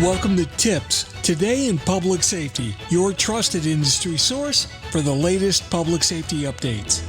Welcome to TiPS, Today in Public Safety, your trusted industry source for the latest public safety updates.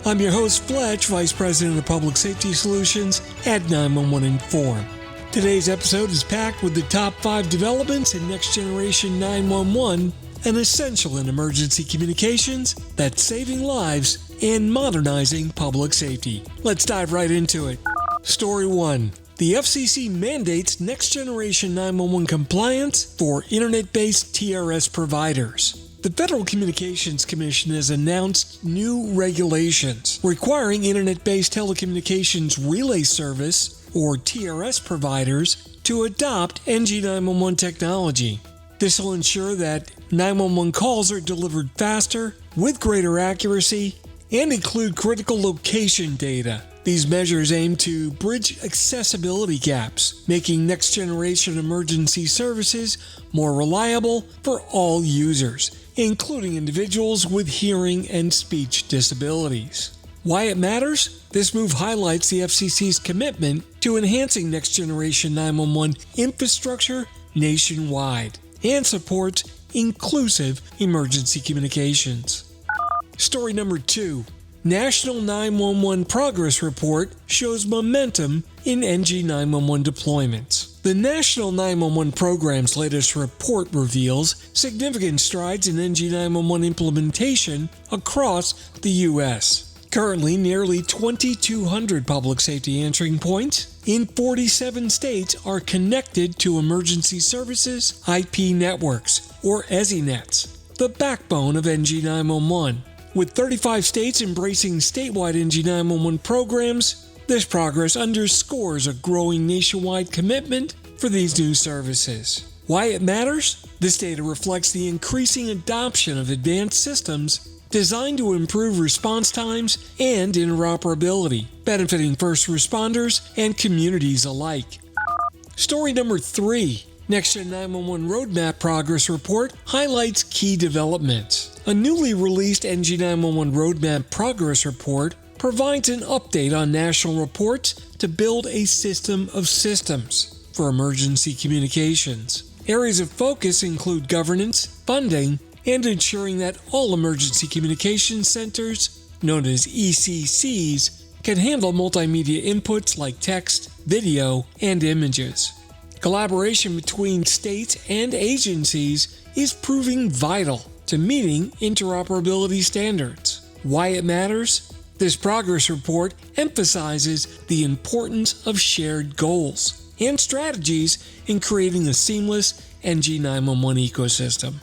I'm your host, Fletch, Vice President of Public Safety Solutions at 911 Inform. Today's episode is packed with the top 5 developments in next generation 911 and essential in emergency communications that's saving lives and modernizing public safety. Let's dive right into it. Story 1. The FCC mandates next-generation 911 compliance for internet-based TRS providers. The Federal Communications Commission has announced new regulations requiring internet-based telecommunications relay service, or TRS providers, to adopt NG911 technology. This will ensure that 911 calls are delivered faster, with greater accuracy, and include critical location data. These measures aim to bridge accessibility gaps, making next-generation emergency services more reliable for all users, including individuals with hearing and speech disabilities. Why it matters? This move highlights the FCC's commitment to enhancing next-generation 911 infrastructure nationwide and supports inclusive emergency communications. Story number 2. National 911 Progress Report shows momentum in NG911 deployments. The National 911 Program's latest report reveals significant strides in NG911 implementation across the U.S. Currently, nearly 2,200 public safety answering points in 47 states are connected to emergency services IP networks, or EZNets, the backbone of NG911. With 35 states embracing statewide NG911 programs, this progress underscores a growing nationwide commitment for these new services. Why it matters? This data reflects the increasing adoption of advanced systems designed to improve response times and interoperability, benefiting first responders and communities alike. Story number 3. NextGen 911 Roadmap Progress Report highlights key developments. A newly released NG911 Roadmap Progress Report provides an update on national reports to build a system of systems for emergency communications. Areas of focus include governance, funding, and ensuring that all emergency communication centers, known as ECCs, can handle multimedia inputs like text, video, and images. Collaboration between states and agencies is proving vital to meeting interoperability standards. Why it matters? This progress report emphasizes the importance of shared goals and strategies in creating a seamless NG911 ecosystem.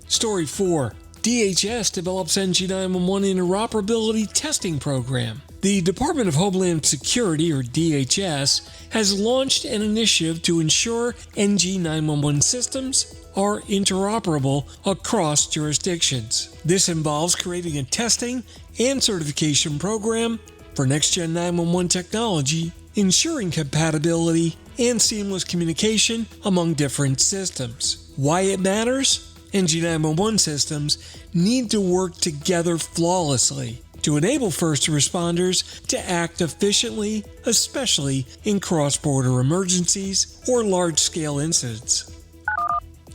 Story 4. DHS develops NG911 interoperability testing program. The Department of Homeland Security, or DHS, has launched an initiative to ensure NG911 systems are interoperable across jurisdictions. This involves creating a testing and certification program for next-gen 911 technology, ensuring compatibility and seamless communication among different systems. Why it matters? NG911 systems need to work together flawlessly to enable first responders to act efficiently, especially in cross-border emergencies or large-scale incidents.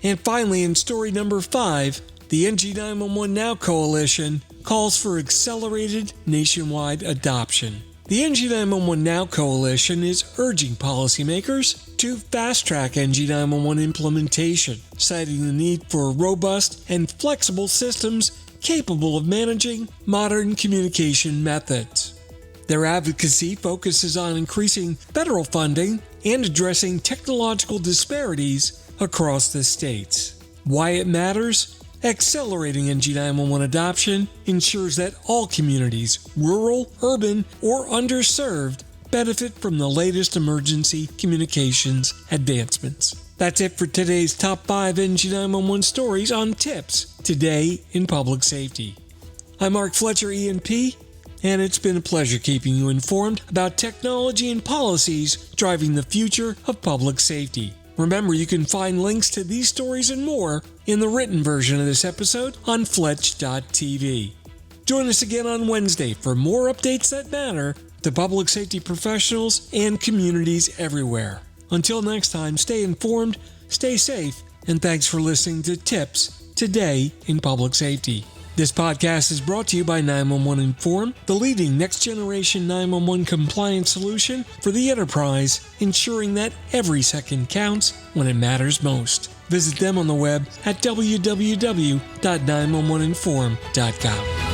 And finally, in story number 5, the NG911 Now Coalition calls for accelerated nationwide adoption. The NG911 Now Coalition is urging policymakers to fast-track NG911 implementation, citing the need for robust and flexible systems capable of managing modern communication methods. Their advocacy focuses on increasing federal funding and addressing technological disparities across the states. Why it matters? Accelerating NG911 adoption ensures that all communities, rural, urban, or underserved, benefit from the latest emergency communications advancements. That's it for today's top 5 NG911 stories on TiPS, Today in Public Safety. I'm Mark Fletcher, E&P, and it's been a pleasure keeping you informed about technology and policies driving the future of public safety. Remember, you can find links to these stories and more in the written version of this episode on Fletch.tv. Join us again on Wednesday for more updates that matter to public safety professionals and communities everywhere. Until next time, stay informed, stay safe, and thanks for listening to TiPS Today in Public Safety. This podcast is brought to you by 911 Inform, the leading next-generation 911 compliance solution for the enterprise, ensuring that every second counts when it matters most. Visit them on the web at www.911inform.com.